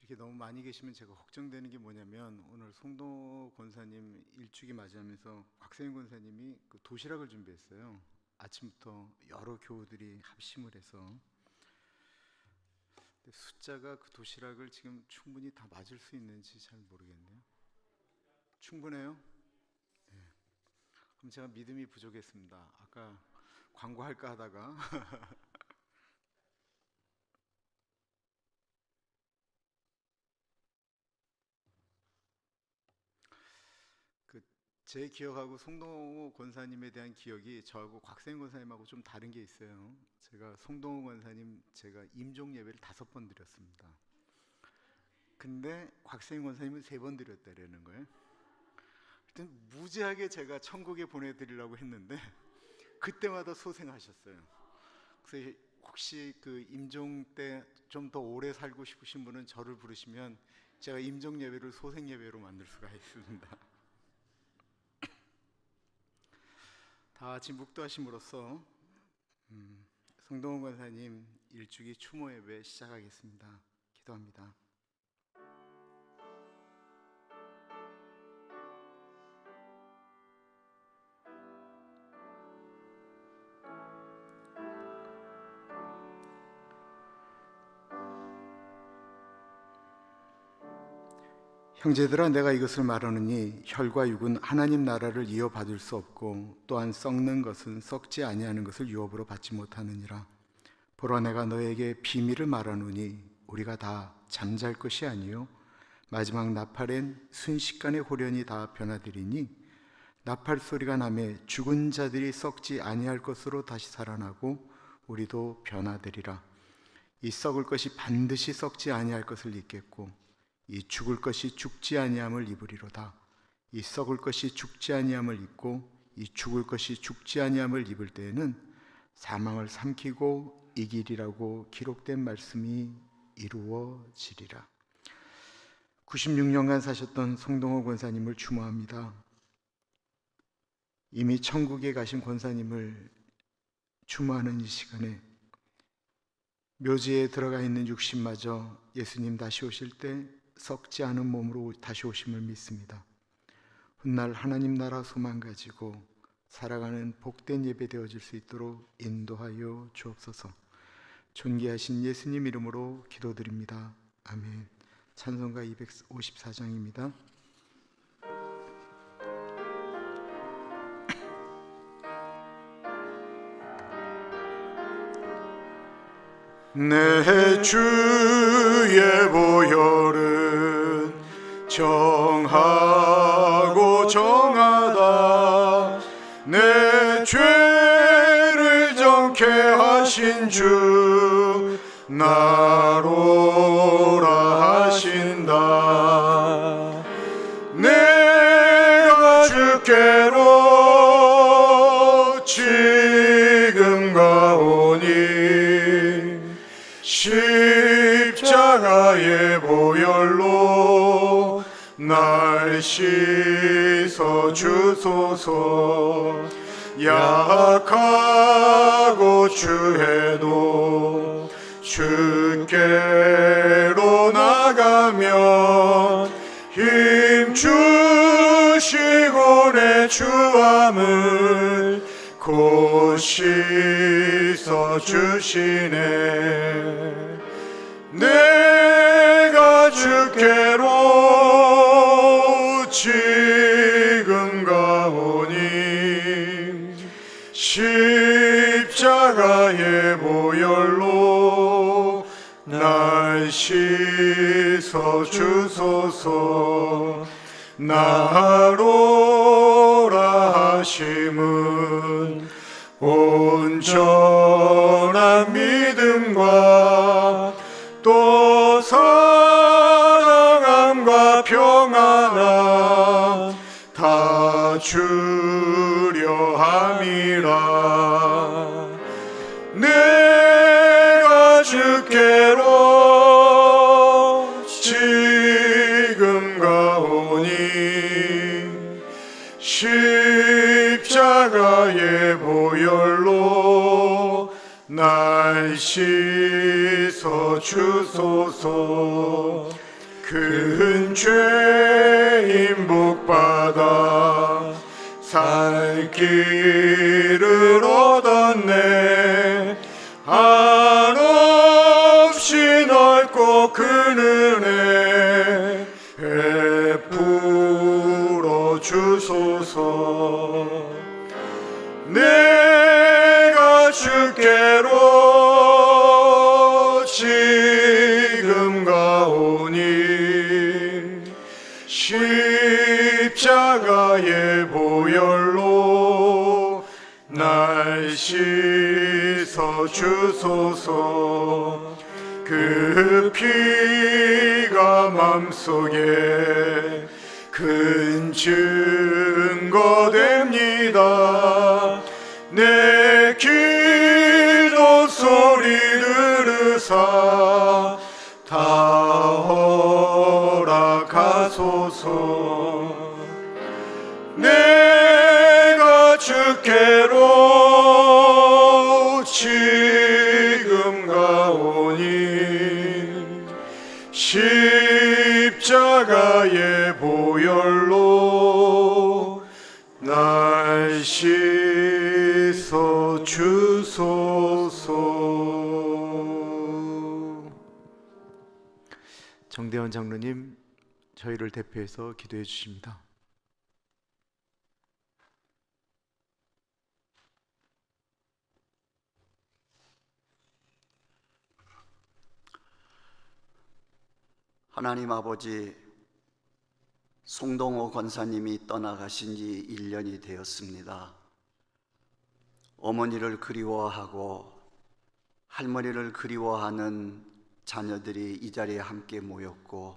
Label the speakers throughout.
Speaker 1: 이렇게 너무 많이 계시면 제가 걱정되는 게 뭐냐면, 오늘 송도 권사님 일주기 맞이하면서 곽세윤 권사님이 그 도시락을 준비했어요. 아침부터 여러 교우들이 합심을 해서. 근데 숫자가 그 도시락을 지금 충분히 다 맞을 수 있는지 잘 모르겠네요. 충분해요? 네. 그럼 제가 믿음이 부족했습니다. 아까 광고할까 하다가 그 제 기억하고 송동호 권사님에 대한 기억이 저하고 곽세윤 권사님하고 좀 다른 게 있어요. 제가 송동호 권사님 제가 임종 예배를 5번 드렸습니다. 근데 곽세윤 권사님은 3번 드렸다라는 거예요. 하여튼 무지하게 제가 천국에 보내드리려고 했는데 그때마다 소생하셨어요. 그래서 혹시 그 임종 때 좀 더 오래 살고 싶으신 분은 저를 부르시면 제가 임종 예배를 소생 예배로 만들 수가 있습니다. 다 같이 묵도하심으로써 성동원 권사님 일주기 추모 예배 시작하겠습니다. 기도합니다. 형제들아, 내가 이것을 말하노니 혈과 육은 하나님 나라를 이어받을 수 없고 또한 썩는 것은 썩지 아니하는 것을 유업으로 받지 못하느니라. 보라, 내가 너에게 비밀을 말하노니 우리가 다 잠잘 것이 아니요 마지막 나팔엔 순식간에 호련히 다 변화되리니 나팔 소리가 나매 죽은 자들이 썩지 아니할 것으로 다시 살아나고 우리도 변화되리라. 이 썩을 것이 반드시 썩지 아니할 것을 입겠고 이 죽을 것이 죽지 아니함을 입으리로다. 이 썩을 것이 죽지 아니함을 입고 이 죽을 것이 죽지 아니함을 입을 때에는 사망을 삼키고 이기리라고 기록된 말씀이 이루어지리라. 96년간 사셨던 송동호 권사님을 추모합니다. 이미 천국에 가신 권사님을 추모하는 이 시간에 묘지에 들어가 있는 육신마저 예수님 다시 오실 때 썩지 않은 몸으로 다시 오심을 믿습니다. 훗날 하나님 나라 소망 가지고 살아가는 복된 예배 되어질 수 있도록 인도하여 주옵소서. 존귀하신 예수님 이름으로 기도드립니다. 아멘. 찬송가 254장입니다. 내 주의 보혈은 정하고 정하다. 내 죄를 정케 하신 주 나로라 하신다. 내가 주께로 지금 가오니 십자가의 보혈로 날 씻어 주소서. 약하고 추해도 주께로 나가면 힘 주시고 내 주함을 곧 씻어 주시네. 내가 주께로 지금 가오니 십자가의 보혈로 날 씻어 주소서. 나로라 하심은 온전한 믿음과 또 사랑함과 평안함 다 주려 함이라. 내가 주께로 지금 가오니 십자가의 보혈로 날 씻어 주소서. 큰 죄인 복받아 살 길을 얻었네. 한없이 넓고 큰 은혜 베풀어 주소서. 내가 주께로 지금 가오니 십자가의 보혈로 날 씻어 주소서. 그 피가 맘속에 큰 증거 됩니다. 내 기도 소리 들으사 다 허락하소서. 내가 주께로 지금 가오니 십자가의 보혈로 날 씻어 주소서.
Speaker 2: 정대원 장로님, 저희를 대표해서 기도해 주십니다.
Speaker 3: 하나님 아버지, 송동호 권사님이 떠나가신 지 1년이 되었습니다. 어머니를 그리워하고 할머니를 그리워하는 자녀들이 이 자리에 함께 모였고,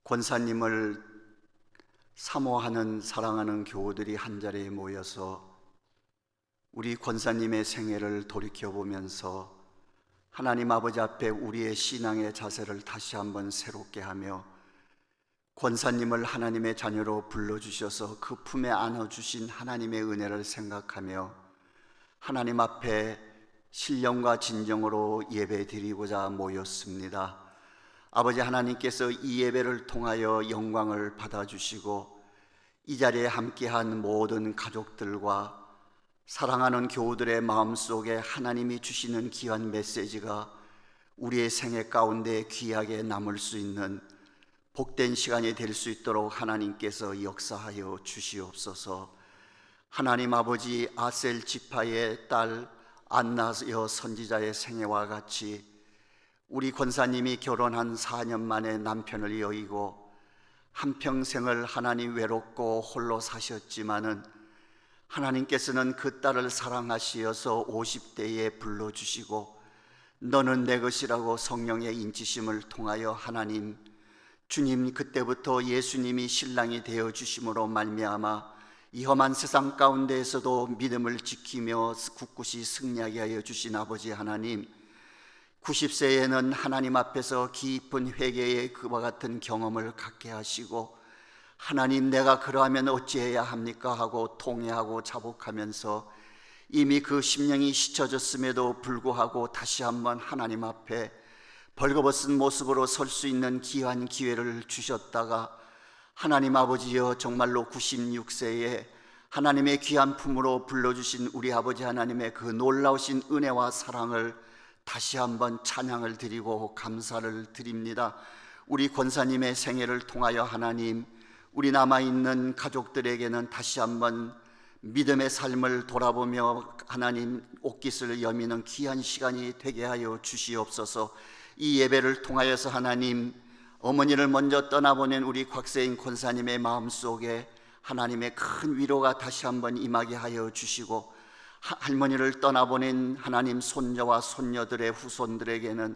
Speaker 3: 권사님을 사모하는 사랑하는 교우들이 한 자리에 모여서 우리 권사님의 생애를 돌이켜보면서 하나님 아버지 앞에 우리의 신앙의 자세를 다시 한번 새롭게 하며, 권사님을 하나님의 자녀로 불러주셔서 그 품에 안아주신 하나님의 은혜를 생각하며 하나님 앞에 신령과 진정으로 예배 드리고자 모였습니다. 아버지 하나님께서 이 예배를 통하여 영광을 받아주시고, 이 자리에 함께한 모든 가족들과 사랑하는 교우들의 마음속에 하나님이 주시는 귀한 메시지가 우리의 생애 가운데 귀하게 남을 수 있는 복된 시간이 될 수 있도록 하나님께서 역사하여 주시옵소서. 하나님 아버지, 아셀 지파의 딸 안나 여 선지자의 생애와 같이 우리 권사님이 결혼한 4년 만에 남편을 여의고 한평생을 하나님 외롭고 홀로 사셨지만은 하나님께서는 그 딸을 사랑하시어서 50대에 불러주시고 너는 내 것이라고 성령의 인치심을 통하여 하나님, 주님 그때부터 예수님이 신랑이 되어주심으로 말미암아 이 험한 세상 가운데에서도 믿음을 지키며 굳굳이 승리하게 하여 주신 아버지 하나님, 90세에는 하나님 앞에서 깊은 회개의 그와 같은 경험을 갖게 하시고, 하나님 내가 그러하면 어찌해야 합니까 하고 통회하고 자복하면서 이미 그 심령이 씻어졌음에도 불구하고 다시 한번 하나님 앞에 벌거벗은 모습으로 설 수 있는 귀한 기회를 주셨다가 하나님 아버지여, 정말로 96세에 하나님의 귀한 품으로 불러주신 우리 아버지 하나님의 그 놀라우신 은혜와 사랑을 다시 한번 찬양을 드리고 감사를 드립니다. 우리 권사님의 생애를 통하여 하나님, 우리 남아있는 가족들에게는 다시 한번 믿음의 삶을 돌아보며 하나님 옷깃을 여미는 귀한 시간이 되게 하여 주시옵소서. 이 예배를 통하여서 하나님, 어머니를 먼저 떠나보낸 우리 곽세인 권사님의 마음속에 하나님의 큰 위로가 다시 한번 임하게 하여 주시고, 할머니를 떠나보낸 하나님 손녀와 손녀들의 후손들에게는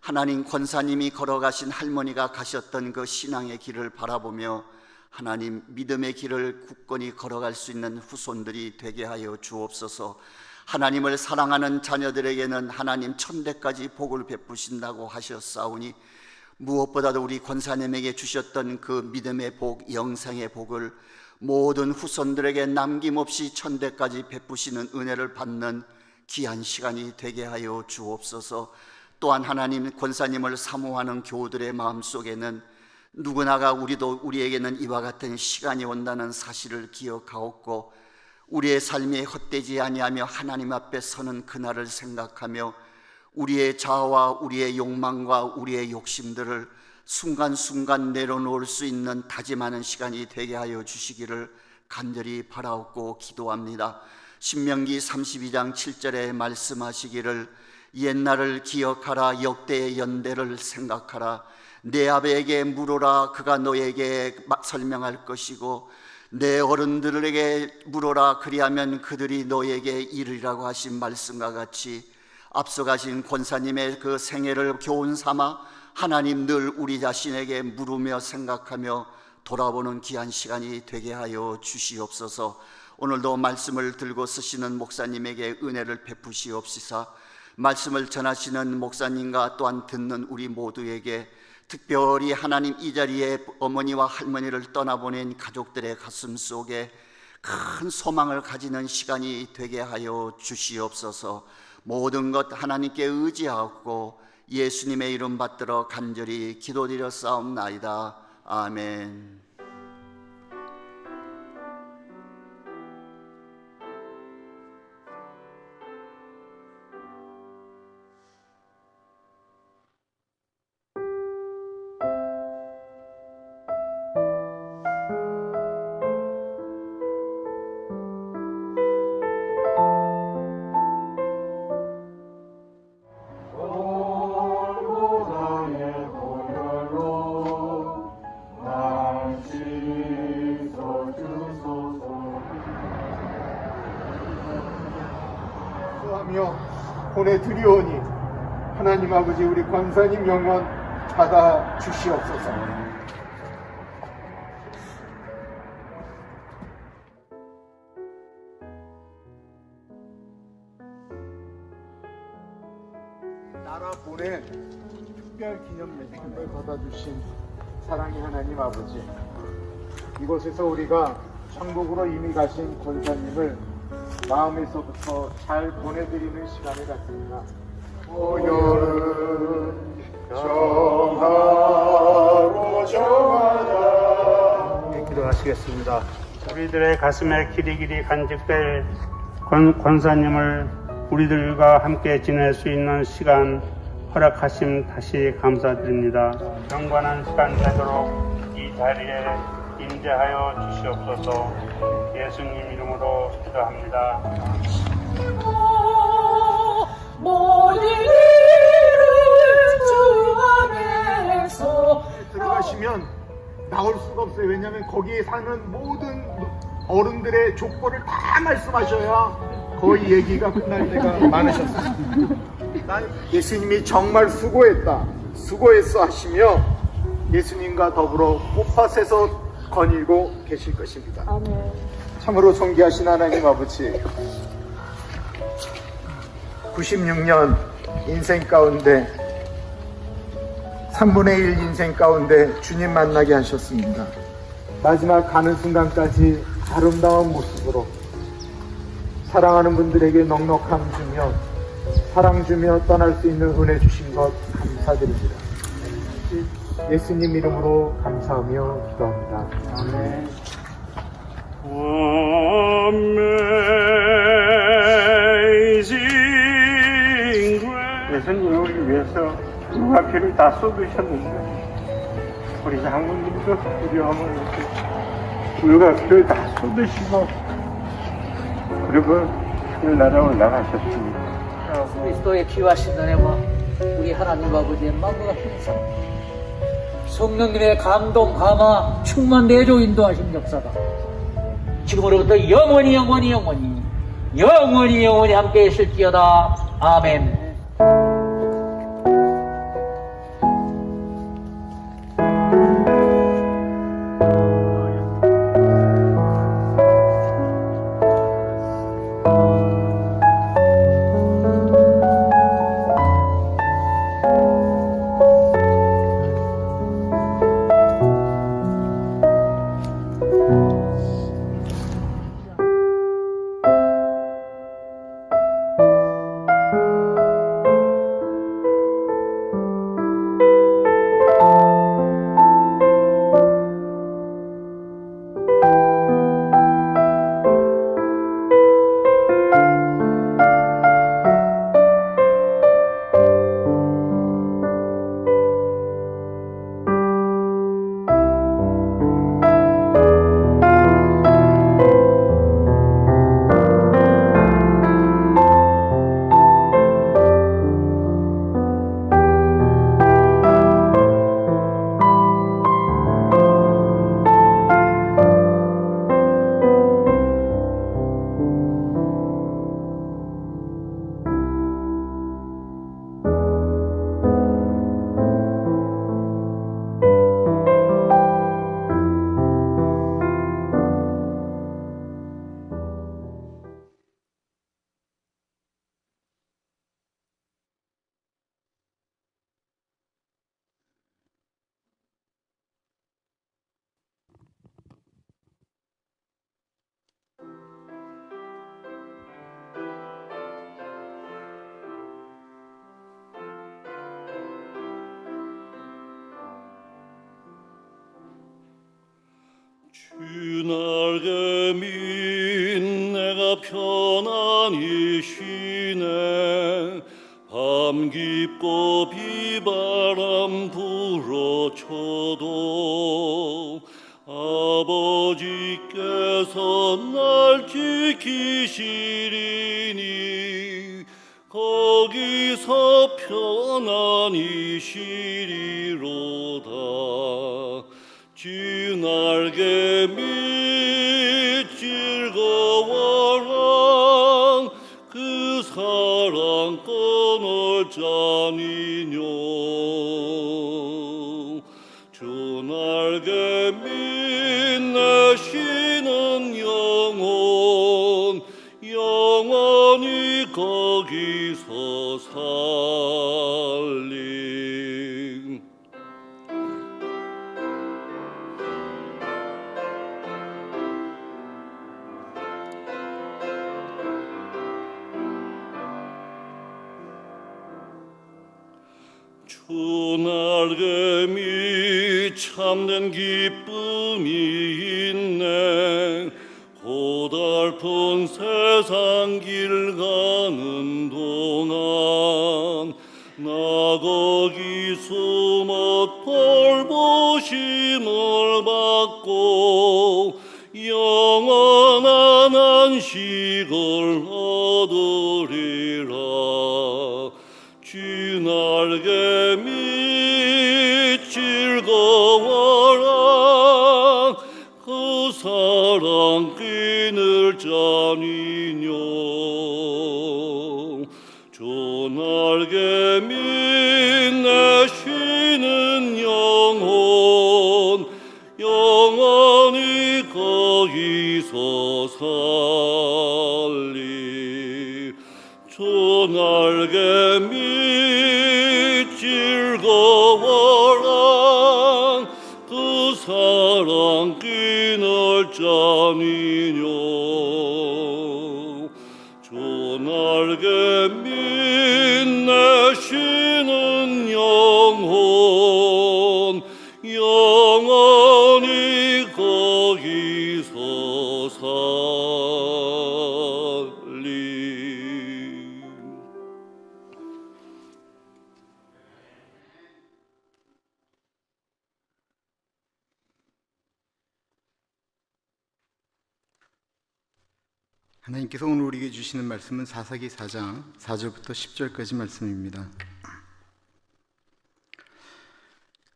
Speaker 3: 하나님 권사님이 걸어가신 할머니가 가셨던 그 신앙의 길을 바라보며 하나님 믿음의 길을 굳건히 걸어갈 수 있는 후손들이 되게 하여 주옵소서. 하나님을 사랑하는 자녀들에게는 하나님 천대까지 복을 베푸신다고 하셨사오니 무엇보다도 우리 권사님에게 주셨던 그 믿음의 복, 영생의 복을 모든 후손들에게 남김없이 천대까지 베푸시는 은혜를 받는 귀한 시간이 되게 하여 주옵소서. 또한 하나님 권사님을 사모하는 교우들의 마음속에는 누구나가 우리에게는 이와 같은 시간이 온다는 사실을 기억하옵고 우리의 삶이 헛되지 아니하며 하나님 앞에 서는 그날을 생각하며 우리의 자아와 우리의 욕망과 우리의 욕심들을 순간순간 내려놓을 수 있는 다짐하는 시간이 되게 하여 주시기를 간절히 바라옵고 기도합니다. 신명기 32장 7절에 말씀하시기를 옛날을 기억하라, 역대의 연대를 생각하라. 내 아버에게 물어라, 그가 너에게 설명할 것이고 내 어른들에게 물어라, 그리하면 그들이 너에게 이르리라고 하신 말씀과 같이 앞서가신 권사님의 그 생애를 교훈 삼아 하나님 늘 우리 자신에게 물으며 생각하며 돌아보는 귀한 시간이 되게 하여 주시옵소서. 오늘도 말씀을 들고 쓰시는 목사님에게 은혜를 베푸시옵시사 말씀을 전하시는 목사님과 또한 듣는 우리 모두에게 특별히 하나님 이 자리에 어머니와 할머니를 떠나보낸 가족들의 가슴 속에 큰 소망을 가지는 시간이 되게 하여 주시옵소서. 모든 것 하나님께 의지하고 예수님의 이름 받들어 간절히 기도드려 싸움나이다. 아멘.
Speaker 4: 보내드리오니 하나님 아버지 우리 권사님 영혼 받아 주시옵소서. 나라 보내 특별 기념 예식을 받아주신 사랑의 하나님 아버지, 이곳에서 우리가 천국으로 이미 가신 권사님을 마음에서부터 잘 보내드리는 시간을 갖습니다. 오늘은 정하고 정하자.
Speaker 5: 기도하시겠습니다. 우리들의 가슴에 길이길이 간직될 권사님을 우리들과 함께 지낼 수 있는 시간 허락하심 다시 감사드립니다. 경건한 시간 되도록 이 자리에 임재하여 주시옵소서. 예수님 이름으로 기도합니다.
Speaker 6: 모든 일을 주 안에서
Speaker 4: 들어가시면 나올 수가 없어요. 왜냐하면 거기에 사는 모든 어른들의 족보를 다 말씀하셔야 거의 얘기가 끝날 때가 많으셨어요. 난 예수님이 정말 수고했어 하시며 예수님과 더불어 꽃밭에서 거닐고 계실 것입니다.
Speaker 6: 아멘.
Speaker 4: 참으로 존귀하신 하나님 아버지, 96년 인생 가운데 3분의 1 인생 가운데 주님 만나게 하셨습니다. 마지막 가는 순간까지 아름다운 모습으로 사랑하는 분들에게 넉넉함 주며 사랑 주며 떠날 수 있는 은혜 주신 것 감사드립니다. 예수님 이름으로 감사하며 기도합니다. 아멘.
Speaker 5: Amazing grace. 예수님이 우리 위해서 누가 피를 다 쏟으셨는데 우리 장모님도 우리 어머니도 누가 피를 다 쏟으시고 그리고 하늘나라 올라가셨습니다.
Speaker 7: 그리스도의 귀하신 은혜와 우리 하나님 아버지의 만국의 힘상 성령님의 감동 감화 충만 내조 인도하신 역사가 지금으로부터 영원히 함께 있을지어다. 아멘.
Speaker 8: 바람 깊고 비바람 불어쳐도 아버지께서 날 지키시리니 거기서 편안히 쉬리로다. 주 날개 밑 즐거워라. 그 사랑 끊을 자니뇨. 주 날개 밑 내 쉬는 영혼 영원히 거기서 살림. 주 날개 밑 참된 기쁨이 있네. 고달픈 세상 길 가는 동안 나 거기 숨어 돌보심을 받고 영원한 안식을 얻으리라. 주 날개 밑 즐거워라. 그 사랑 끊을 자니뇨. 주 날개 밑 내 쉬는 영혼 영원히 거기서 살리. 주 날개 밑 즐거워라. 그 사랑 끊을 자니뇨. 주 날개 밑 내 쉬는 영혼 영원히 거기서 살리.
Speaker 1: 하나님께서 오늘 우리에게 주시는 말씀은 사사기 4장 4절부터 10절까지 말씀입니다.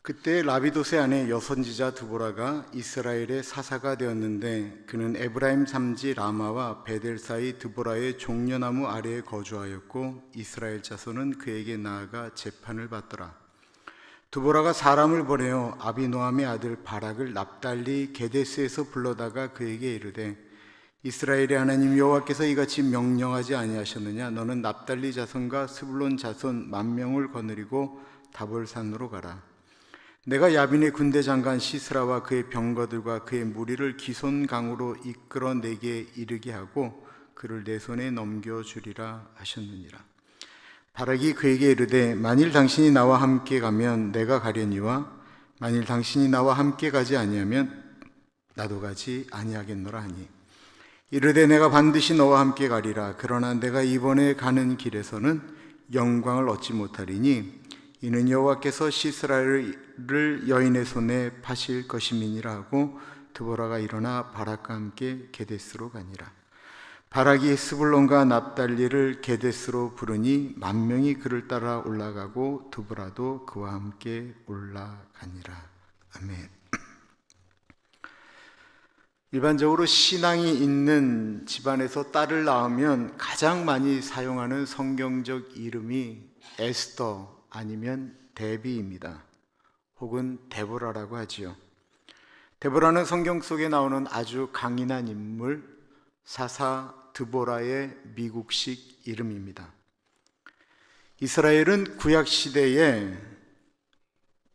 Speaker 1: 그때 라비도스의 아내 여선지자 드보라가 이스라엘의 사사가 되었는데 그는 에브라임 산지 라마와 베델 사이 드보라의 종려나무 아래에 거주하였고 이스라엘 자손은 그에게 나아가 재판을 받더라. 드보라가 사람을 보내어 아비노함의 아들 바락을 납달리 게데스에서 불러다가 그에게 이르되 이스라엘의 하나님 여호와께서 이같이 명령하지 아니하셨느냐? 너는 납달리 자손과 스불론 자손 10,000명을 거느리고 다볼산으로 가라. 내가 야빈의 군대 장관 시스라와 그의 병거들과 그의 무리를 기손 강으로 이끌어 내게 이르게 하고 그를 내 손에 넘겨주리라 하셨느니라. 바락이 그에게 이르되 만일 당신이 나와 함께 가면 내가 가려니와 만일 당신이 나와 함께 가지 아니하면 나도 가지 아니하겠노라 하니 이르되 내가 반드시 너와 함께 가리라. 그러나 내가 이번에 가는 길에서는 영광을 얻지 못하리니 이는 여호와께서 시스라를 여인의 손에 파실 것임이니라 하고 드보라가 일어나 바락과 함께 게데스로 가니라. 바락이 스불론과 납달리를 게데스로 부르니 10,000명이 그를 따라 올라가고 드보라도 그와 함께 올라가니라. 아멘. 일반적으로 신앙이 있는 집안에서 딸을 낳으면 가장 많이 사용하는 성경적 이름이 에스더 아니면 데비입니다. 혹은 데보라라고 하지요. 데보라는 성경 속에 나오는 아주 강인한 인물, 사사 드보라의 미국식 이름입니다. 이스라엘은 구약시대에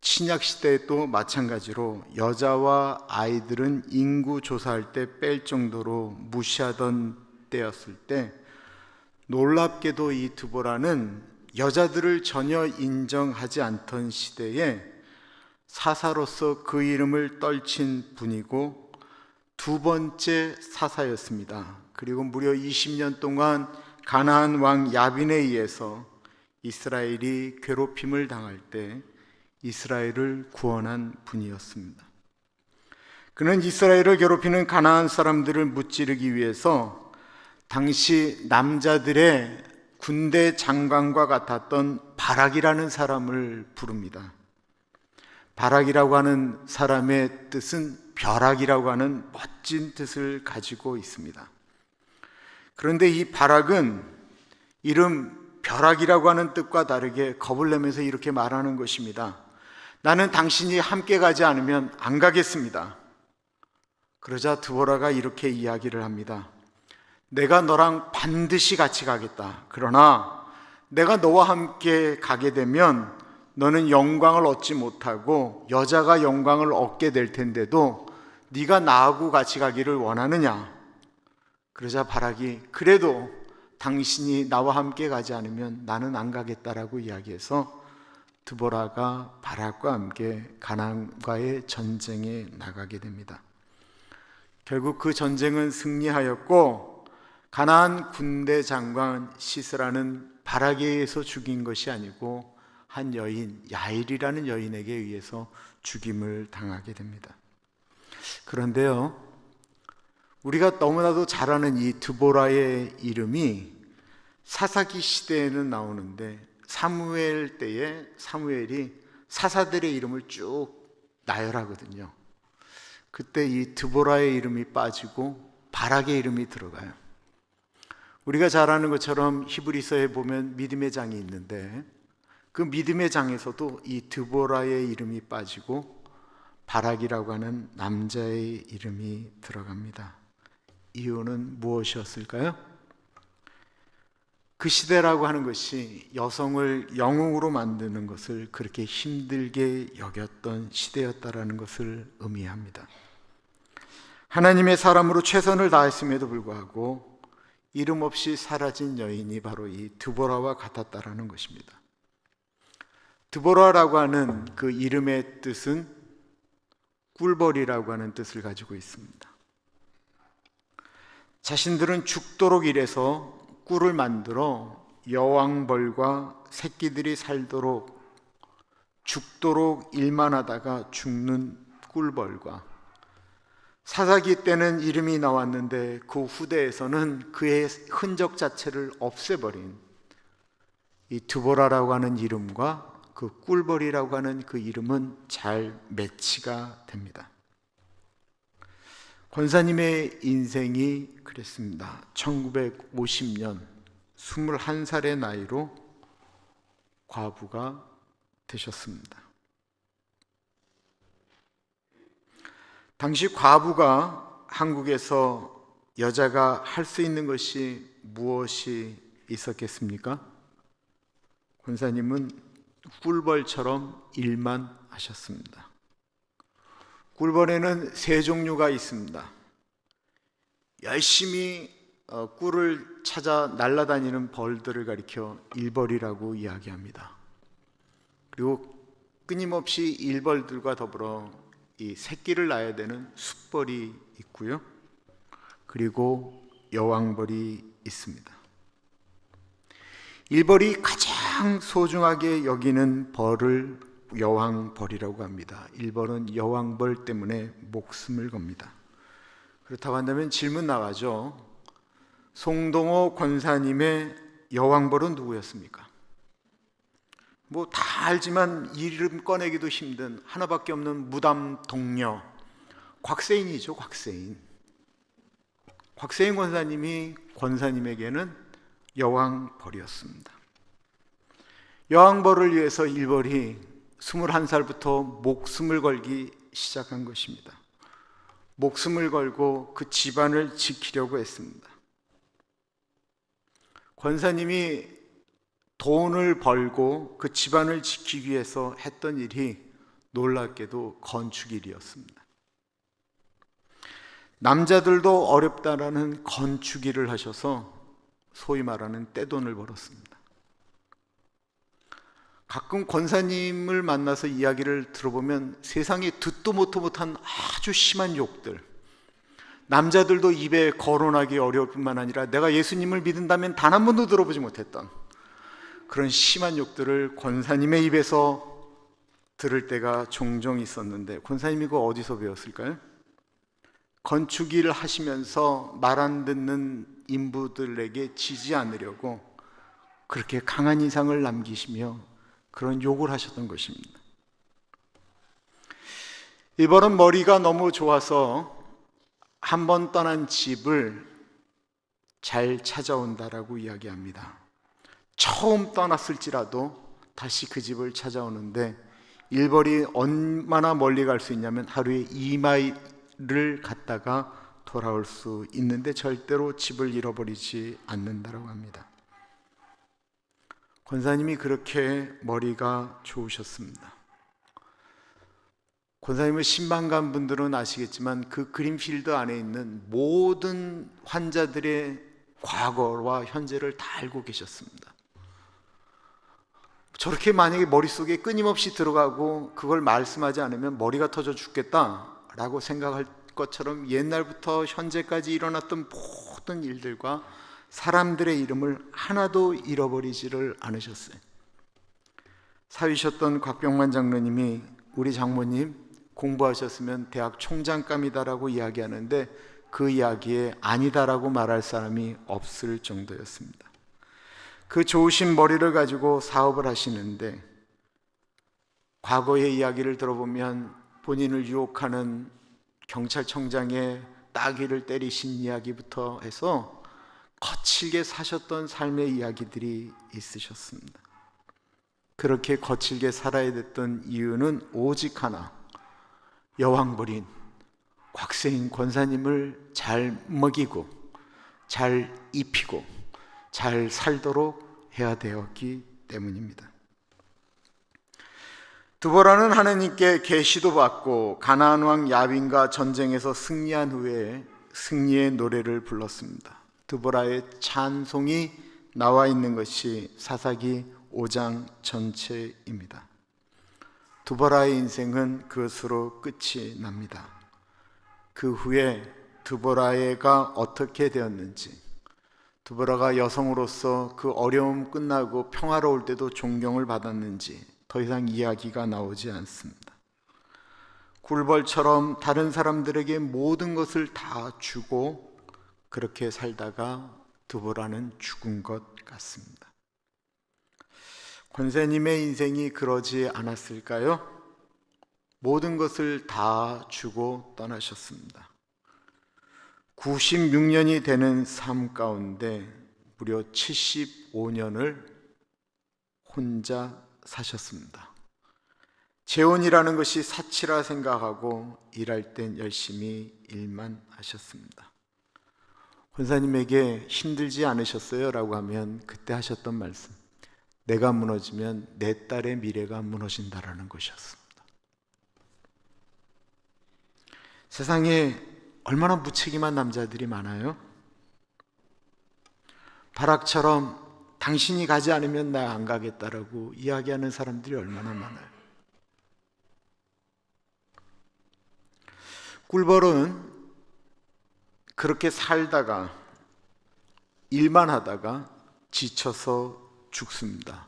Speaker 1: 신약시대에도 마찬가지로 여자와 아이들은 인구 조사할 때 뺄 정도로 무시하던 때였을 때 놀랍게도 이 드보라는 여자들을 전혀 인정하지 않던 시대에 사사로서 그 이름을 떨친 분이고 두 번째 사사였습니다. 그리고 무려 20년 동안 가나안 왕 야빈에 의해서 이스라엘이 괴롭힘을 당할 때 이스라엘을 구원한 분이었습니다. 그는 이스라엘을 괴롭히는 가나안 사람들을 무찌르기 위해서 당시 남자들의 군대 장관과 같았던 바락이라는 사람을 부릅니다. 바락이라고 하는 사람의 뜻은 벼락이라고 하는 멋진 뜻을 가지고 있습니다. 그런데 이 바락은 이름 벼락이라고 하는 뜻과 다르게 겁을 내면서 이렇게 말하는 것입니다. 나는 당신이 함께 가지 않으면 안 가겠습니다. 그러자 드보라가 이렇게 이야기를 합니다. 내가 너랑 반드시 같이 가겠다. 그러나 내가 너와 함께 가게 되면 너는 영광을 얻지 못하고 여자가 영광을 얻게 될 텐데도 네가 나하고 같이 가기를 원하느냐? 그러자 바락이 그래도 당신이 나와 함께 가지 않으면 나는 안 가겠다라고 이야기해서 드보라가 바락과 함께 가나안과의 전쟁에 나가게 됩니다. 결국 그 전쟁은 승리하였고 가나안 군대 장관 시스라는 바락에 의해서 죽인 것이 아니고 한 여인 야일이라는 여인에게 의해서 죽임을 당하게 됩니다. 그런데요, 우리가 너무나도 잘 아는 이 드보라의 이름이 사사기 시대에는 나오는데 사무엘 때에 사무엘이 사사들의 이름을 쭉 나열하거든요. 그때 이 드보라의 이름이 빠지고 바락의 이름이 들어가요. 우리가 잘 아는 것처럼 히브리서에 보면 믿음의 장이 있는데 그 믿음의 장에서도 이 드보라의 이름이 빠지고 바락이라고 하는 남자의 이름이 들어갑니다. 이유는 무엇이었을까요? 그 시대라고 하는 것이 여성을 영웅으로 만드는 것을 그렇게 힘들게 여겼던 시대였다라는 것을 의미합니다. 하나님의 사람으로 최선을 다했음에도 불구하고 이름 없이 사라진 여인이 바로 이 드보라와 같았다라는 것입니다. 드보라라고 하는 그 이름의 뜻은 꿀벌이라고 하는 뜻을 가지고 있습니다. 자신들은 죽도록 일해서 꿀을 만들어 여왕벌과 새끼들이 살도록 죽도록 일만 하다가 죽는 꿀벌과 사사기 때는 이름이 나왔는데 그 후대에서는 그의 흔적 자체를 없애버린 이 드보라라고 하는 이름과 그 꿀벌이라고 하는 그 이름은 잘 매치가 됩니다. 권사님의 인생이 그랬습니다. 1950년 21살의 나이로 과부가 되셨습니다. 당시 과부가 한국에서 여자가 할 수 있는 것이 무엇이 있었겠습니까? 권사님은 꿀벌처럼 일만 하셨습니다. 꿀벌에는 세 종류가 있습니다. 열심히 꿀을 찾아 날아다니는 벌들을 가리켜 일벌이라고 이야기합니다. 그리고 끊임없이 일벌들과 더불어 이 새끼를 낳아야 되는 숫벌이 있고요. 그리고 여왕벌이 있습니다. 일벌이 가장 소중하게 여기는 벌을 여왕벌이라고 합니다. 일벌은 여왕벌 때문에 목숨을 겁니다. 그렇다고 한다면 질문 나가죠. 송동호 권사님의 여왕벌은 누구였습니까? 뭐 다 알지만 이름 꺼내기도 힘든 하나밖에 없는 무담 동료 곽세인이죠. 곽세인 권사님이 권사님에게는 여왕벌이었습니다. 여왕벌을 위해서 일벌이 21살부터 목숨을 걸기 시작한 것입니다. 목숨을 걸고 그 집안을 지키려고 했습니다. 권사님이 돈을 벌고 그 집안을 지키기 위해서 했던 일이 놀랍게도 건축일이었습니다. 남자들도 어렵다라는 건축일을 하셔서 소위 말하는 떼돈을 벌었습니다. 가끔 권사님을 만나서 이야기를 들어보면 세상에 듣도 못한 아주 심한 욕들, 남자들도 입에 거론하기 어려울 뿐만 아니라 내가 예수님을 믿는다면 단 한 번도 들어보지 못했던 그런 심한 욕들을 권사님의 입에서 들을 때가 종종 있었는데, 권사님이 그거 어디서 배웠을까요? 건축 일을 하시면서 말 안 듣는 인부들에게 지지 않으려고 그렇게 강한 인상을 남기시며 그런 욕을 하셨던 것입니다. 1번은 머리가 너무 좋아서 한 번 떠난 집을 잘 찾아온다라고 이야기합니다. 처음 떠났을지라도 다시 그 집을 찾아오는데, 1번이 얼마나 멀리 갈 수 있냐면 하루에 2마일을 갔다가 돌아올 수 있는데 절대로 집을 잃어버리지 않는다고 합니다. 권사님이 그렇게 머리가 좋으셨습니다. 권사님을 신방간 분들은 아시겠지만 그 그린필드 안에 있는 모든 환자들의 과거와 현재를 다 알고 계셨습니다. 저렇게 만약에 머릿속에 끊임없이 들어가고 그걸 말씀하지 않으면 머리가 터져 죽겠다라고 생각할 것처럼 옛날부터 현재까지 일어났던 모든 일들과 사람들의 이름을 하나도 잃어버리지를 않으셨어요. 사위셨던 곽병만 장로님이 우리 장모님 공부하셨으면 대학 총장감이다라고 이야기하는데 그 이야기에 아니다라고 말할 사람이 없을 정도였습니다. 그 좋으신 머리를 가지고 사업을 하시는데, 과거의 이야기를 들어보면 본인을 유혹하는 경찰청장의 따귀를 때리신 이야기부터 해서 거칠게 사셨던 삶의 이야기들이 있으셨습니다. 그렇게 거칠게 살아야 됐던 이유는 오직 하나, 여왕벌인 곽세인 권사님을 잘 먹이고 잘 입히고 잘 살도록 해야 되었기 때문입니다. 드보라는 하나님께 계시도 받고 가나안 왕 야빈과 전쟁에서 승리한 후에 승리의 노래를 불렀습니다. 드보라의 찬송이 나와 있는 것이 사사기 5장 전체입니다. 드보라의 인생은 그것으로 끝이 납니다. 그 후에 드보라가 어떻게 되었는지, 드보라가 여성으로서 그 어려움 끝나고 평화로울 때도 존경을 받았는지 더 이상 이야기가 나오지 않습니다. 굴벌처럼 다른 사람들에게 모든 것을 다 주고 그렇게 살다가 드보라는 죽은 것 같습니다. 권사님의 인생이 그러지 않았을까요? 모든 것을 다 주고 떠나셨습니다. 96년이 되는 삶 가운데 무려 75년을 혼자 사셨습니다. 재혼이라는 것이 사치라 생각하고 일할 땐 열심히 일만 하셨습니다. 권사님에게 힘들지 않으셨어요? 라고 하면 그때 하셨던 말씀, 내가 무너지면 내 딸의 미래가 무너진다라는 것이었습니다. 세상에 얼마나 무책임한 남자들이 많아요? 바락처럼 당신이 가지 않으면 나 안 가겠다라고 이야기하는 사람들이 얼마나 많아요. 꿀벌은 그렇게 살다가 일만 하다가 지쳐서 죽습니다.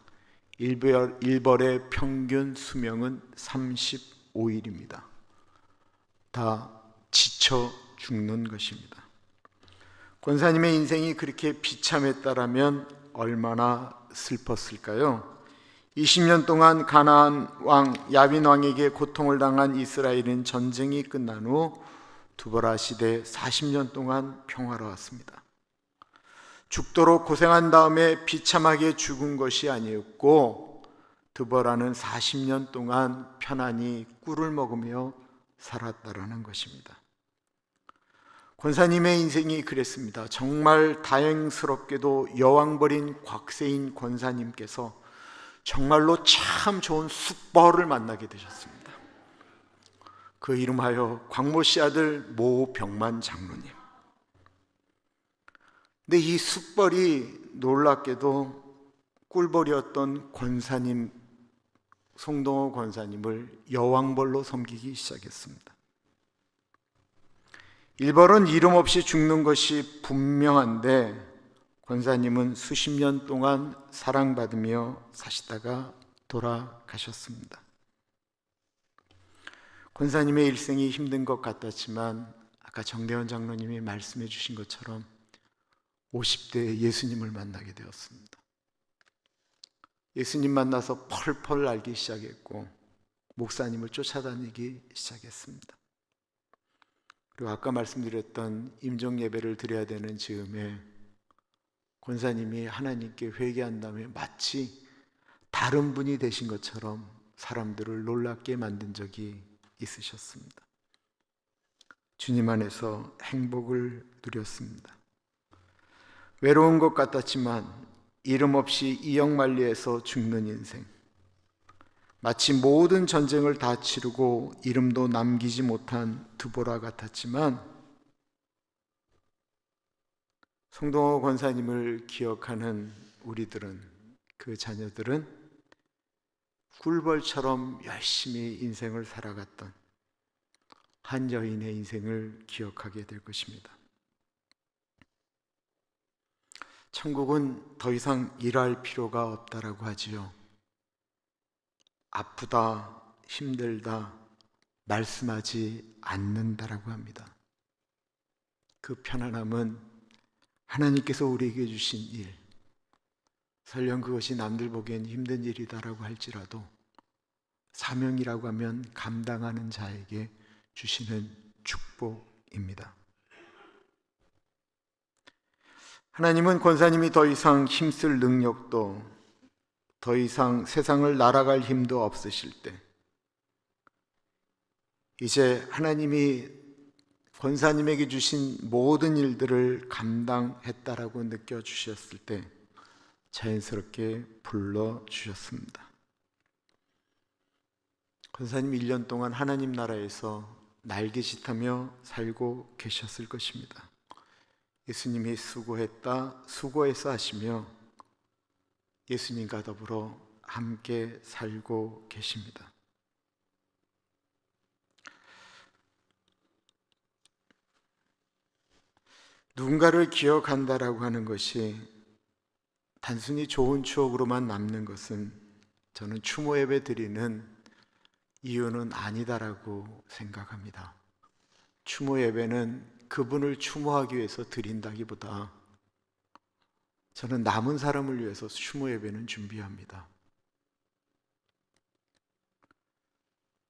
Speaker 1: 일벌의 평균 수명은 35일입니다. 다 지쳐 죽는 것입니다. 권사님의 인생이 그렇게 비참했다라면 얼마나 슬펐을까요? 20년 동안 가나안 왕 야빈 왕에게 고통을 당한 이스라엘은 전쟁이 끝난 후 드보라 시대 40년 동안 평화로웠습니다. 죽도록 고생한 다음에 비참하게 죽은 것이 아니었고, 드보라는 40년 동안 편안히 꿀을 먹으며 살았다라는 것입니다. 권사님의 인생이 그랬습니다. 정말 다행스럽게도 여왕벌인 곽세인 권사님께서 정말로 참 좋은 숙벌을 만나게 되셨습니다. 그 이름하여 광모씨 아들 모병만 장로님. 근데 이 숙벌이 놀랍게도 꿀벌이었던 권사님, 송동호 권사님을 여왕벌로 섬기기 시작했습니다. 일벌은 이름 없이 죽는 것이 분명한데 권사님은 수십 년 동안 사랑받으며 사시다가 돌아가셨습니다. 권사님의 일생이 힘든 것 같았지만 아까 정대원 장로님이 말씀해 주신 것처럼 50대에 예수님을 만나게 되었습니다. 예수님 만나서 펄펄 날기 시작했고 목사님을 쫓아다니기 시작했습니다. 그리고 아까 말씀드렸던 임종 예배를 드려야 되는 즈음에 권사님이 하나님께 회개한 다음에 마치 다른 분이 되신 것처럼 사람들을 놀랍게 만든 적이 있으셨습니다. 주님 안에서 행복을 누렸습니다. 외로운 것 같았지만 이름 없이 이역만리에서 죽는 인생, 마치 모든 전쟁을 다 치르고 이름도 남기지 못한 드보라 같았지만 송동호 권사님을 기억하는 우리들은, 그 자녀들은 꿀벌처럼 열심히 인생을 살아갔던 한 여인의 인생을 기억하게 될 것입니다. 천국은 더 이상 일할 필요가 없다라고 하지요. 아프다, 힘들다, 말씀하지 않는다라고 합니다. 그 편안함은 하나님께서 우리에게 주신 일, 설령 그것이 남들 보기엔 힘든 일이다라고 할지라도 사명이라고 하면 감당하는 자에게 주시는 축복입니다. 하나님은 권사님이 더 이상 힘쓸 능력도, 더 이상 세상을 날아갈 힘도 없으실 때, 이제 하나님이 권사님에게 주신 모든 일들을 감당했다라고 느껴주셨을 때 자연스럽게 불러주셨습니다. 권사님 1년 동안 하나님 나라에서 날개짓하며 살고 계셨을 것입니다. 예수님이 수고했다, 수고해서 하시며 예수님과 더불어 함께 살고 계십니다. 누군가를 기억한다라고 하는 것이 단순히 좋은 추억으로만 남는 것은 저는 추모 예배 드리는 이유는 아니다라고 생각합니다. 추모 예배는 그분을 추모하기 위해서 드린다기보다 저는 남은 사람을 위해서 추모 예배는 준비합니다.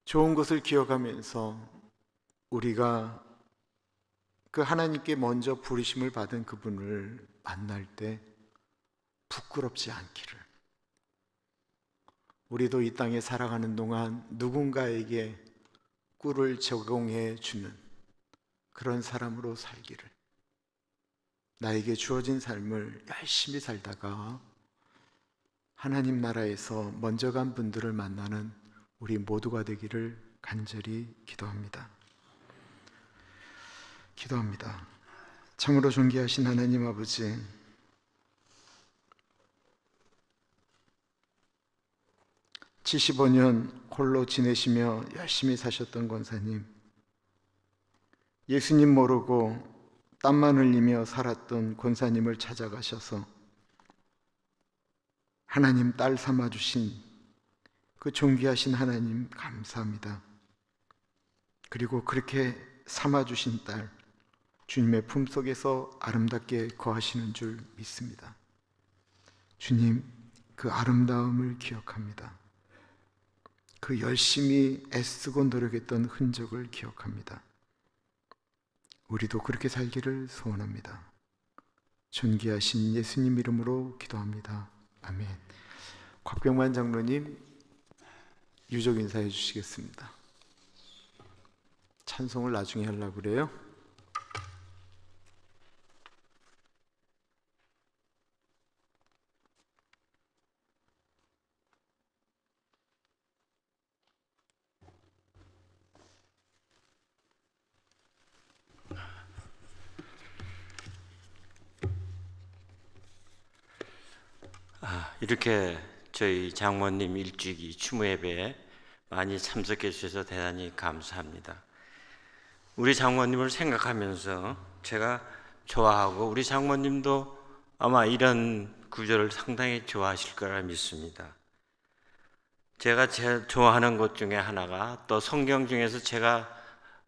Speaker 1: 좋은 것을 기억하면서 우리가 그 하나님께 먼저 부르심을 받은 그분을 만날 때 부끄럽지 않기를, 우리도 이 땅에 살아가는 동안 누군가에게 꿀을 제공해 주는 그런 사람으로 살기를, 나에게 주어진 삶을 열심히 살다가 하나님 나라에서 먼저 간 분들을 만나는 우리 모두가 되기를 간절히 기도합니다. 참으로 존귀하신 하나님 아버지, (75년) 홀로 지내시며 열심히 사셨던 권사님, 예수님 모르고 땀만 흘리며 살았던 권사님을 찾아가셔서 하나님 딸 삼아주신 그 존귀하신 하나님 감사합니다. 그리고 그렇게 삼아주신 딸 주님의 품속에서 아름답게 거하시는 줄 믿습니다. 주님, 그 아름다움을 기억합니다. 그 열심히 애쓰고 노력했던 흔적을 기억합니다. 우리도 그렇게 살기를 소원합니다. 존귀하신 예수님 이름으로 기도합니다. 아멘. 곽병만 장로님 유족 인사해 주시겠습니다. 찬송을 나중에 하려고 그래요.
Speaker 9: 이렇게 저희 장모님 일주기 추모 예배에 많이 참석해 주셔서 대단히 감사합니다. 우리 장모님을 생각하면서 제가 좋아하고 우리 장모님도 아마 이런 구절을 상당히 좋아하실 거라 믿습니다. 제가 제일 좋아하는 것 중에 하나가 또 성경 중에서 제가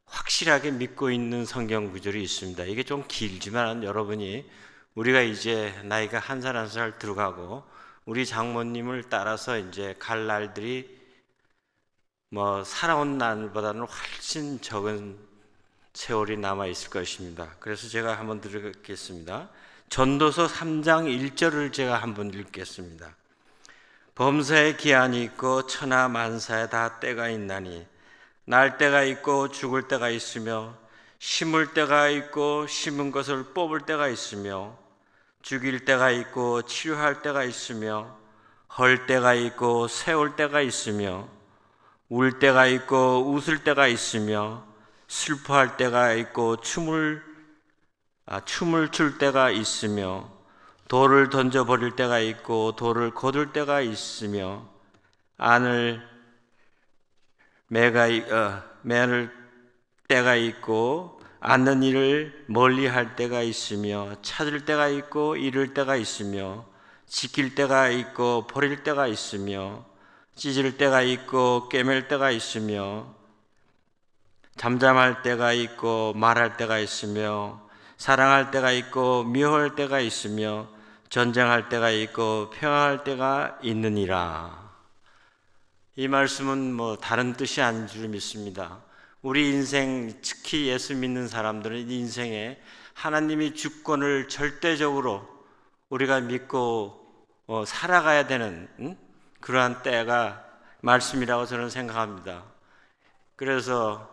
Speaker 9: 확실하게 믿고 있는 성경 구절이 있습니다. 이게 좀 길지만 여러분이 우리가 이제 나이가 한 살 한 살 들어가고 우리 장모님을 따라서 이제 갈 날들이 살아온 날보다는 훨씬 적은 세월이 남아 있을 것입니다. 그래서 제가 한번 드리겠습니다. 전도서 3장 1절을 제가 한번 읽겠습니다. 범사에 기한이 있고 천하 만사에 다 때가 있나니 날 때가 있고 죽을 때가 있으며 심을 때가 있고 심은 것을 뽑을 때가 있으며 죽일 때가 있고 치료할 때가 있으며 헐 때가 있고 세울 때가 있으며 울 때가 있고 웃을 때가 있으며 슬퍼할 때가 있고 춤을 출 때가 있으며 돌을 던져버릴 때가 있고 돌을 거둘 때가 있으며 안을 매를 때가 있고 앉는 일을 멀리할 때가 있으며 찾을 때가 있고 잃을 때가 있으며 지킬 때가 있고 버릴 때가 있으며 찢을 때가 있고 꿰맬 때가 있으며 잠잠할 때가 있고 말할 때가 있으며 사랑할 때가 있고 미워할 때가 있으며 전쟁할 때가 있고 평화할 때가 있느니라. 이 말씀은 다른 뜻이 아닌 줄 믿습니다. 우리 인생, 특히 예수 믿는 사람들은 인생에 하나님이 주권을 절대적으로 우리가 믿고 살아가야 되는 그러한 때가 말씀이라고 저는 생각합니다. 그래서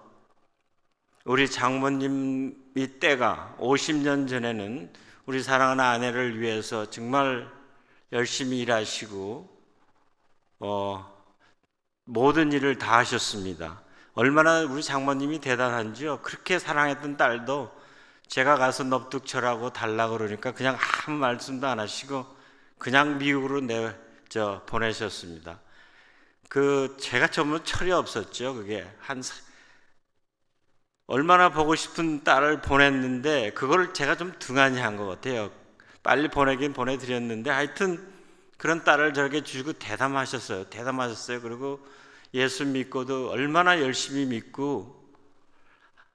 Speaker 9: 우리 장모님이 때가 50년 전에는 우리 사랑하는 아내를 위해서 정말 열심히 일하시고 모든 일을 다 하셨습니다. 얼마나 우리 장모님이 대단한지요. 그렇게 사랑했던 딸도 제가 가서 넙죽철하고 달라고 그러니까 그냥 아무 말씀도 안 하시고 그냥 미국으로 보내셨습니다. 제가 전부 철이 없었죠. 그게 얼마나 보고 싶은 딸을 보냈는데 그걸 제가 좀 등한히 한 것 같아요. 빨리 보내긴 보내드렸는데 하여튼 그런 딸을 저에게 주시고 대담하셨어요. 그리고 예수 믿고도 얼마나 열심히 믿고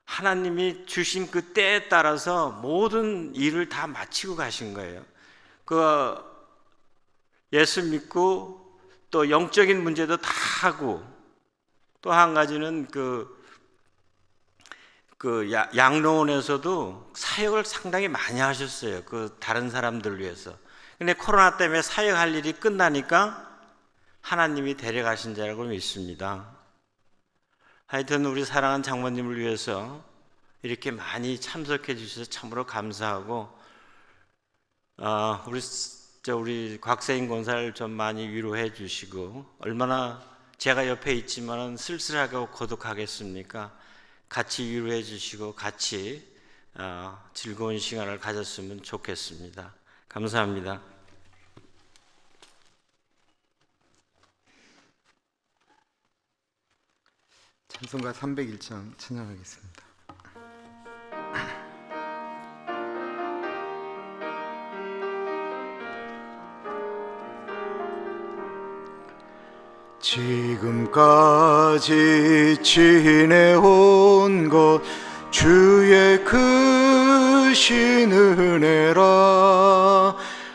Speaker 9: 하나님이 주신 그 때에 따라서 모든 일을 다 마치고 가신 거예요. 예수 믿고 또 영적인 문제도 다 하고 또 한 가지는 양로원에서도 사역을 상당히 많이 하셨어요. 다른 사람들을 위해서. 근데 코로나 때문에 사역할 일이 끝나니까 하나님이 데려가신 자라고 믿습니다. 하여튼 우리 사랑하는 장모님을 위해서 이렇게 많이 참석해 주셔서 참으로 감사하고 우리 곽세인 권사를 좀 많이 위로해 주시고 얼마나 제가 옆에 있지만 쓸쓸하고 고독하겠습니까? 같이 위로해 주시고 같이 즐거운 시간을 가졌으면 좋겠습니다. 감사합니다.
Speaker 1: 찬송가 301장 찬양하겠습니다. 지금까지 지내온 것 주의 크신 은혜라.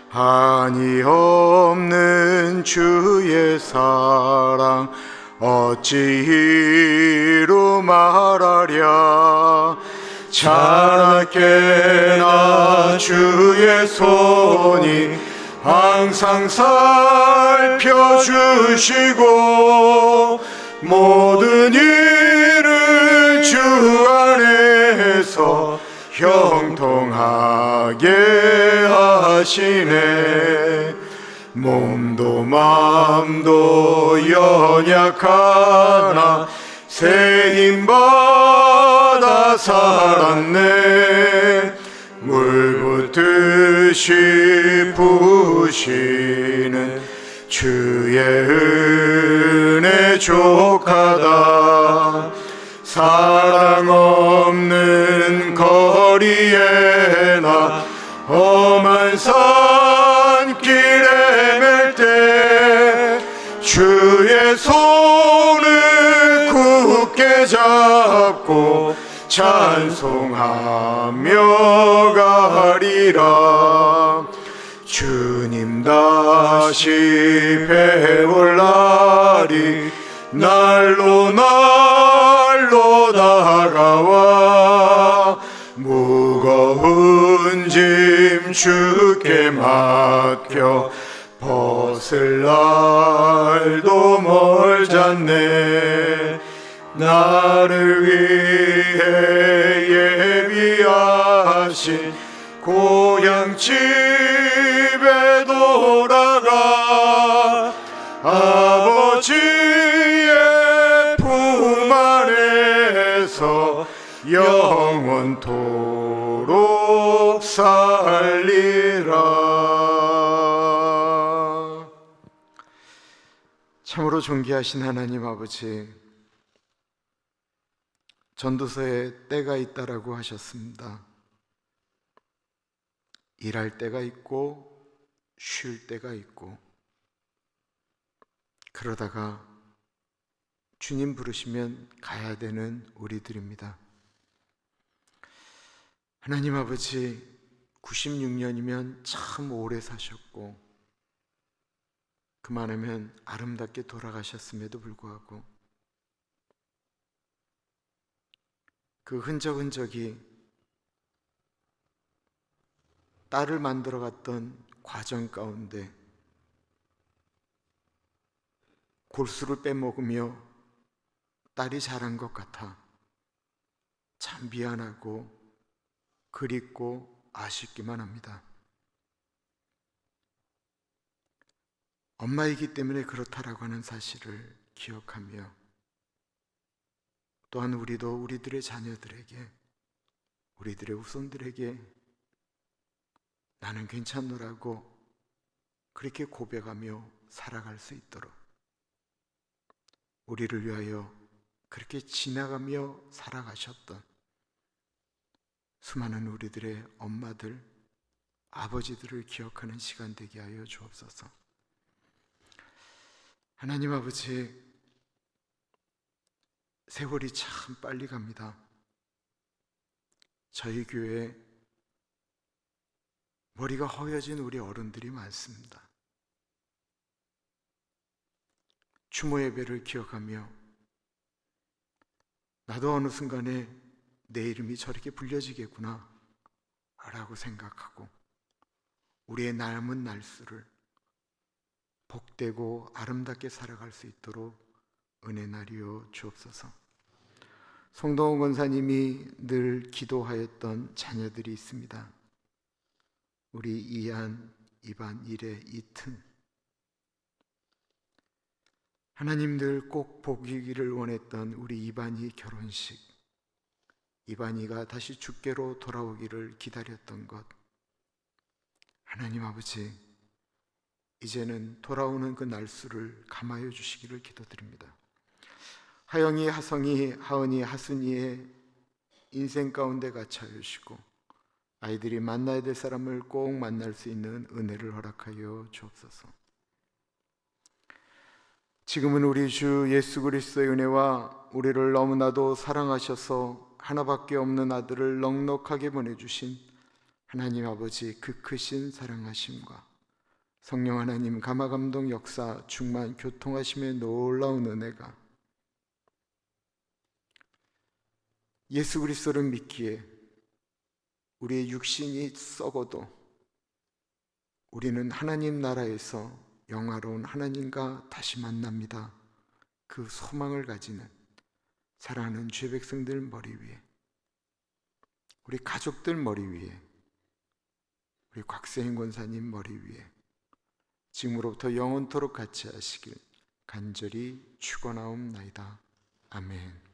Speaker 1: 한이 없는 주의 사랑 어찌 이루 말하랴. 자나깨나 주의 손이 항상 살펴주시고 모든 일을 주 안에서 형통하게 하시네. 몸도 마음도 연약하나 새 힘받아 살았네. 물 붓듯이 부으시는 주의 은혜 족하다. 사랑 없는 거리에 나 험한 삶 주의 손을 굳게 잡고 찬송하며 가리라. 주님 다시 배울 날이 날로 날로 다가와 무거운 짐 주께 맡겨 벗을 날도 멀잖네. 나를 위해 예비하신 고향 집에 돌아가 아버지의 품 안에서 영원토록 살리라. 참으로 존귀하신 하나님 아버지, 전도서에 때가 있다라고 하셨습니다. 일할 때가 있고 쉴 때가 있고, 그러다가 주님 부르시면 가야 되는 우리들입니다. 하나님 아버지, 96년이면 참 오래 사셨고 그만하면 아름답게 돌아가셨음에도 불구하고 그 흔적이 딸을 만들어 갔던 과정 가운데 골수를 빼먹으며 딸이 자란 것 같아 참 미안하고 그립고 아쉽기만 합니다. 엄마이기 때문에 그렇다라고 하는 사실을 기억하며, 또한 우리도 우리들의 자녀들에게, 우리들의 후손들에게 나는 괜찮노라고 그렇게 고백하며 살아갈 수 있도록, 우리를 위하여 그렇게 지나가며 살아가셨던 수많은 우리들의 엄마들, 아버지들을 기억하는 시간 되게 하여 주옵소서. 하나님 아버지, 세월이 참 빨리 갑니다. 저희 교회에 머리가 허여진 우리 어른들이 많습니다. 추모 예배를 기억하며 나도 어느 순간에 내 이름이 저렇게 불려지겠구나 라고 생각하고 우리의 남은 날수를 복되고 아름답게 살아갈 수 있도록 은혜 나리여 주옵소서. 송동원 권사님이 늘 기도하였던 자녀들이 있습니다. 우리 이한, 이반, 일의 이튼, 하나님 늘 꼭 보기를 원했던 우리 이반이 결혼식, 이반이가 다시 주께로 돌아오기를 기다렸던 것, 하나님 아버지, 이제는 돌아오는 그 날수를 감하여 주시기를 기도드립니다. 하영이, 하성이, 하은이, 하순이의 인생 가운데 갇혀 주시고 아이들이 만나야 될 사람을 꼭 만날 수 있는 은혜를 허락하여 주옵소서. 지금은 우리 주 예수 그리스도의 은혜와 우리를 너무나도 사랑하셔서 하나밖에 없는 아들을 넉넉하게 보내주신 하나님 아버지 그 크신 사랑하심과 성령 하나님 감화감동 역사 충만 교통하심의 놀라운 은혜가 예수 그리스도를 믿기에 우리의 육신이 썩어도 우리는 하나님 나라에서 영화로운 하나님과 다시 만납니다. 그 소망을 가지는 사랑하는 죄 백성들 머리 위에, 우리 가족들 머리 위에, 우리 곽세인 권사님 머리 위에 지금으로부터 영원토록 같이 하시길 간절히 축원하옵나이다. 아멘.